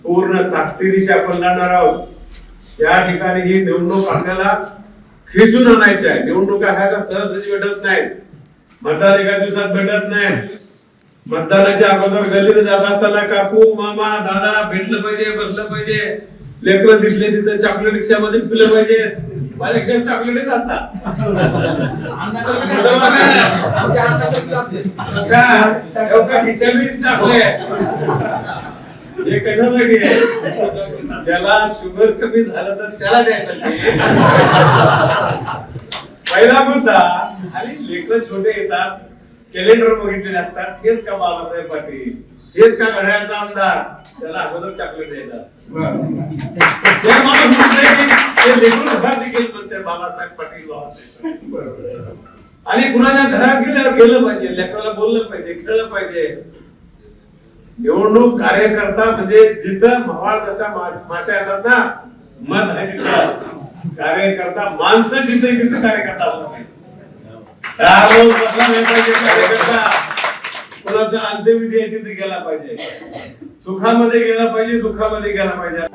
पूर्ण ताकदीनिशी आपण लढणार आहोत. या ठिकाणी ही निवडणूक आपल्याला खेचून आणायची आहे. निवडणुका ह्या सहजही भेटत नाहीत, मतदान एका दिवसात भेटत नाही. मतदानाच्या अगोदर गल्लीत जात असताना काकू मामा दादा भेटलं पाहिजे, बसलं पाहिजे. लेकरं दिसले तिथे चॉकलेट रिक्षामध्ये फिरलं पाहिजे. माझ्या चॉकलेट जातात हे कशासाठी आहे? ज्याला शुगर कमी झालं तर त्याला द्यायसाठी. पहिला मुद्दा. आणि लेकरं छोटे येतात, कॅलेंडर बघितलेले असतात. हेच का बाबासाहेब पाटील, हेच का घड्याळाचा आमदार, त्याला अगोदर चॉकलेट द्यायचं. बाबासाहेब पाटील बाबासाहेब. आणि कुणाच्या घरात गेलं पाहिजे, लेकराला बोललं पाहिजे, खेळलं पाहिजे. निवडणूक कार्यकर्ता म्हणजे जिथं मवाळ तशा माशा येतात ना, मत आहे तिथं कार्यकर्ता. माणसं जिथे तिथे कार्यकर्ता असला पाहिजे. कार्यकर्ता कोणाचा अंत्यविधी आहे तिथे गेला पाहिजे, सुखामध्ये गेला पाहिजे, दुःखामध्ये गेला पाहिजे.